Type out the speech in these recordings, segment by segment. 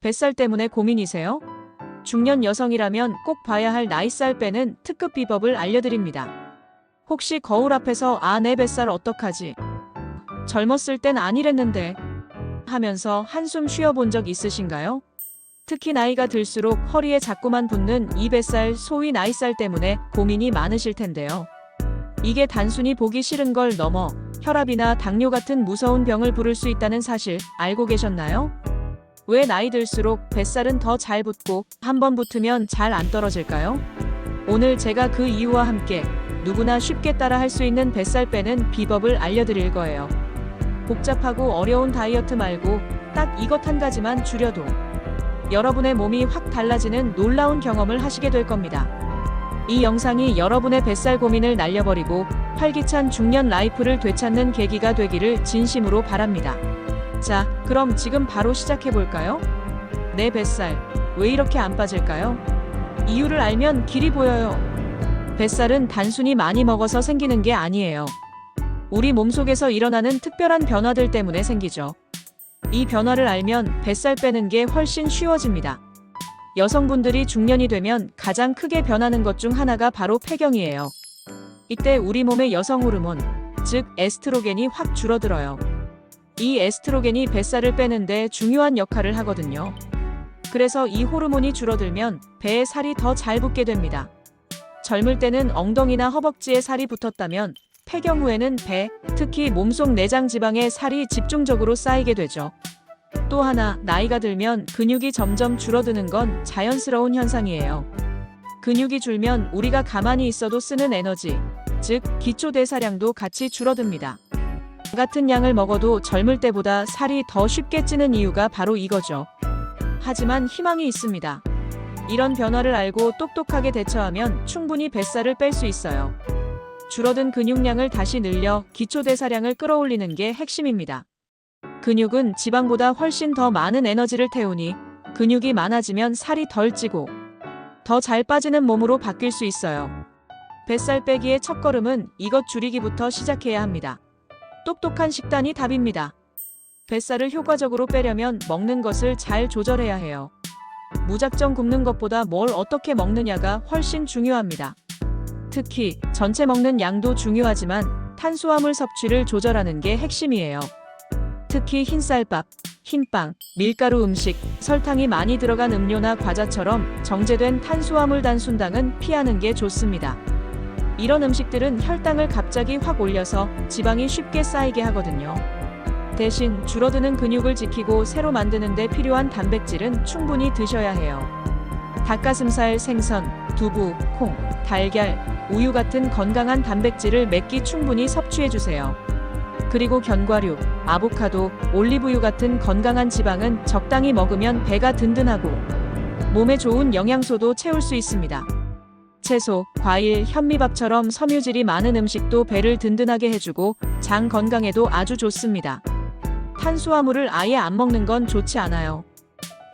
뱃살 때문에 고민이세요? 중년 여성이라면 꼭 봐야 할 나이살 빼는 특급 비법을 알려드립니다. 혹시 거울 앞에서 내 뱃살 어떡하지? 젊었을 땐 안 이랬는데 하면서 한숨 쉬어본 적 있으신가요? 특히 나이가 들수록 허리에 자꾸만 붙는 이 뱃살, 소위 나이살 때문에 고민이 많으실 텐데요. 이게 단순히 보기 싫은 걸 넘어 혈압이나 당뇨 같은 무서운 병을 부를 수 있다는 사실 알고 계셨나요? 왜 나이 들수록 뱃살은 더 잘 붙고 한번 붙으면 잘 안 떨어질까요? 오늘 제가 그 이유와 함께 누구나 쉽게 따라 할 수 있는 뱃살 빼는 비법을 알려드릴 거예요. 복잡하고 어려운 다이어트 말고 딱 이것 한 가지만 줄여도 여러분의 몸이 확 달라지는 놀라운 경험을 하시게 될 겁니다. 이 영상이 여러분의 뱃살 고민을 날려버리고 활기찬 중년 라이프를 되찾는 계기가 되기를 진심으로 바랍니다. 자, 그럼 지금 바로 시작해볼까요? 내 뱃살, 왜 이렇게 안 빠질까요? 이유를 알면 길이 보여요. 뱃살은 단순히 많이 먹어서 생기는 게 아니에요. 우리 몸속에서 일어나는 특별한 변화들 때문에 생기죠. 이 변화를 알면 뱃살 빼는 게 훨씬 쉬워집니다. 여성분들이 중년이 되면 가장 크게 변하는 것 중 하나가 바로 폐경이에요. 이때 우리 몸의 여성 호르몬, 즉 에스트로겐이 확 줄어들어요. 이 에스트로겐이 뱃살을 빼는데 중요한 역할을 하거든요. 그래서 이 호르몬이 줄어들면 배에 살이 더 잘 붙게 됩니다. 젊을 때는 엉덩이나 허벅지에 살이 붙었다면 폐경 후에는 배, 특히 몸속 내장 지방에 살이 집중적으로 쌓이게 되죠. 또 하나, 나이가 들면 근육이 점점 줄어드는 건 자연스러운 현상이에요. 근육이 줄면 우리가 가만히 있어도 쓰는 에너지, 즉 기초대사량도 같이 줄어듭니다. 같은 양을 먹어도 젊을 때보다 살이 더 쉽게 찌는 이유가 바로 이거죠. 하지만 희망이 있습니다. 이런 변화를 알고 똑똑하게 대처하면 충분히 뱃살을 뺄 수 있어요. 줄어든 근육량을 다시 늘려 기초대사량을 끌어올리는 게 핵심입니다. 근육은 지방보다 훨씬 더 많은 에너지를 태우니 근육이 많아지면 살이 덜 찌고 더 잘 빠지는 몸으로 바뀔 수 있어요. 뱃살 빼기의 첫걸음은 이것 줄이기부터 시작해야 합니다. 똑똑한 식단이 답입니다. 뱃살을 효과적으로 빼려면 먹는 것을 잘 조절해야 해요. 무작정 굶는 것보다 뭘 어떻게 먹느냐가 훨씬 중요합니다. 특히 전체 먹는 양도 중요하지만 탄수화물 섭취를 조절하는 게 핵심이에요. 특히 흰쌀밥, 흰빵, 밀가루 음식, 설탕이 많이 들어간 음료나 과자처럼 정제된 탄수화물 단순당은 피하는 게 좋습니다. 이런 음식들은 혈당을 갑자기 확 올려서 지방이 쉽게 쌓이게 하거든요. 대신 줄어드는 근육을 지키고 새로 만드는 데 필요한 단백질은 충분히 드셔야 해요. 닭가슴살, 생선, 두부, 콩, 달걀, 우유 같은 건강한 단백질을 몇 끼 충분히 섭취해주세요. 그리고 견과류, 아보카도, 올리브유 같은 건강한 지방은 적당히 먹으면 배가 든든하고 몸에 좋은 영양소도 채울 수 있습니다. 채소, 과일, 현미밥처럼 섬유질이 많은 음식도 배를 든든하게 해주고 장 건강에도 아주 좋습니다. 탄수화물을 아예 안 먹는 건 좋지 않아요.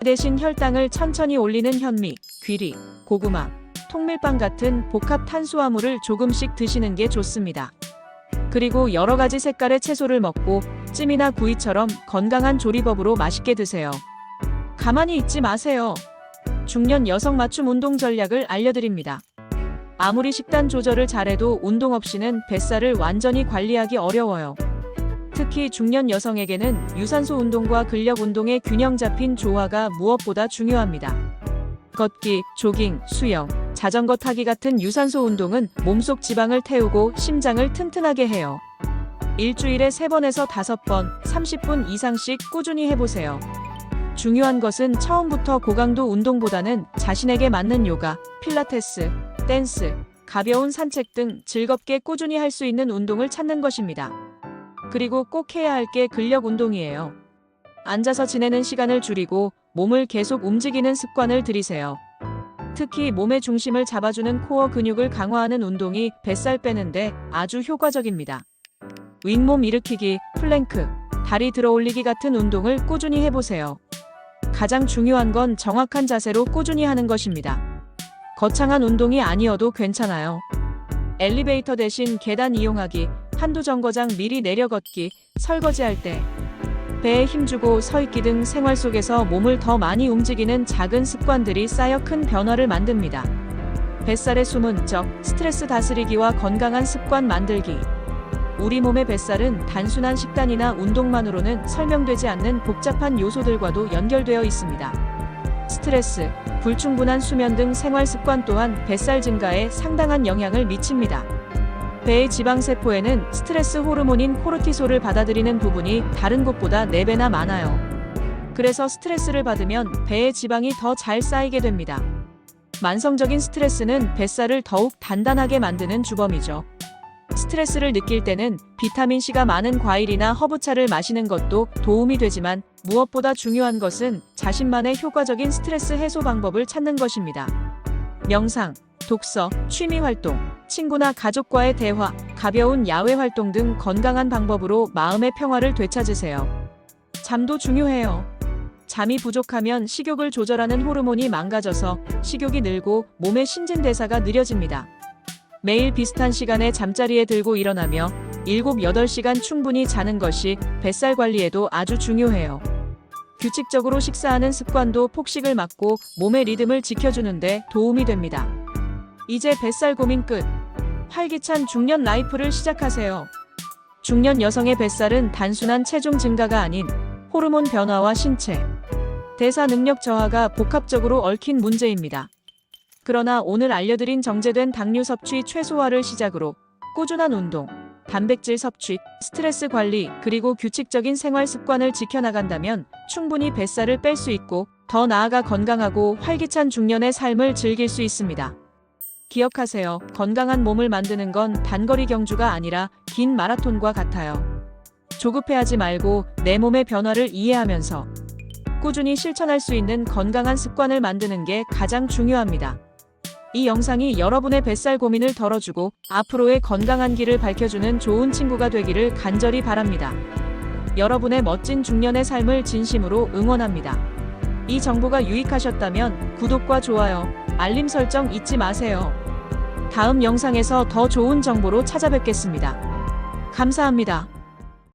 대신 혈당을 천천히 올리는 현미, 귀리, 고구마, 통밀빵 같은 복합 탄수화물을 조금씩 드시는 게 좋습니다. 그리고 여러 가지 색깔의 채소를 먹고 찜이나 구이처럼 건강한 조리법으로 맛있게 드세요. 가만히 있지 마세요. 중년 여성 맞춤 운동 전략을 알려드립니다. 아무리 식단 조절을 잘해도 운동 없이는 뱃살을 완전히 관리하기 어려워요. 특히 중년 여성에게는 유산소 운동과 근력 운동의 균형 잡힌 조화가 무엇보다 중요합니다. 걷기, 조깅, 수영, 자전거 타기 같은 유산소 운동은 몸속 지방을 태우고 심장을 튼튼하게 해요. 일주일에 3번에서 5번, 30분 이상씩 꾸준히 해보세요. 중요한 것은 처음부터 고강도 운동보다는 자신에게 맞는 요가, 필라테스, 댄스, 가벼운 산책 등 즐겁게 꾸준히 할 수 있는 운동을 찾는 것입니다. 그리고 꼭 해야 할 게 근력 운동이에요. 앉아서 지내는 시간을 줄이고 몸을 계속 움직이는 습관을 들이세요. 특히 몸의 중심을 잡아주는 코어 근육을 강화하는 운동이 뱃살 빼는데 아주 효과적입니다. 윗몸 일으키기, 플랭크, 다리 들어 올리기 같은 운동을 꾸준히 해보세요. 가장 중요한 건 정확한 자세로 꾸준히 하는 것입니다. 거창한 운동이 아니어도 괜찮아요. 엘리베이터 대신 계단 이용하기, 한두 정거장 미리 내려 걷기, 설거지할 때 배에 힘주고 서 있기 등 생활 속에서 몸을 더 많이 움직이는 작은 습관들이 쌓여 큰 변화를 만듭니다. 뱃살의 숨은 적, 스트레스 다스리기와 건강한 습관 만들기. 우리 몸의 뱃살은 단순한 식단이나 운동만으로는 설명되지 않는 복잡한 요소들과도 연결되어 있습니다. 스트레스, 불충분한 수면 등 생활 습관 또한 뱃살 증가에 상당한 영향을 미칩니다. 배의 지방세포에는 스트레스 호르몬인 코르티솔을 받아들이는 부분이 다른 곳보다 4배나 많아요. 그래서 스트레스를 받으면 배의 지방이 더 잘 쌓이게 됩니다. 만성적인 스트레스는 뱃살을 더욱 단단하게 만드는 주범이죠. 스트레스를 느낄 때는 비타민C가 많은 과일이나 허브차를 마시는 것도 도움이 되지만 무엇보다 중요한 것은 자신만의 효과적인 스트레스 해소 방법을 찾는 것입니다. 명상, 독서, 취미 활동, 친구나 가족과의 대화, 가벼운 야외 활동 등 건강한 방법으로 마음의 평화를 되찾으세요. 잠도 중요해요. 잠이 부족하면 식욕을 조절하는 호르몬이 망가져서 식욕이 늘고 몸의 신진대사가 느려집니다. 매일 비슷한 시간에 잠자리에 들고 일어나며 7-8시간 충분히 자는 것이 뱃살 관리에도 아주 중요해요. 규칙적으로 식사하는 습관도 폭식을 막고 몸의 리듬을 지켜주는데 도움이 됩니다. 이제 뱃살 고민 끝. 활기찬 중년 라이프를 시작하세요. 중년 여성의 뱃살은 단순한 체중 증가가 아닌 호르몬 변화와 신체, 대사 능력 저하가 복합적으로 얽힌 문제입니다. 그러나 오늘 알려드린 정제된 당류 섭취 최소화를 시작으로 꾸준한 운동, 단백질 섭취, 스트레스 관리, 그리고 규칙적인 생활 습관을 지켜나간다면 충분히 뱃살을 뺄 수 있고 더 나아가 건강하고 활기찬 중년의 삶을 즐길 수 있습니다. 기억하세요. 건강한 몸을 만드는 건 단거리 경주가 아니라 긴 마라톤과 같아요. 조급해하지 말고 내 몸의 변화를 이해하면서 꾸준히 실천할 수 있는 건강한 습관을 만드는 게 가장 중요합니다. 이 영상이 여러분의 뱃살 고민을 덜어주고 앞으로의 건강한 길을 밝혀주는 좋은 친구가 되기를 간절히 바랍니다. 여러분의 멋진 중년의 삶을 진심으로 응원합니다. 이 정보가 유익하셨다면 구독과 좋아요, 알림 설정 잊지 마세요. 다음 영상에서 더 좋은 정보로 찾아뵙겠습니다. 감사합니다.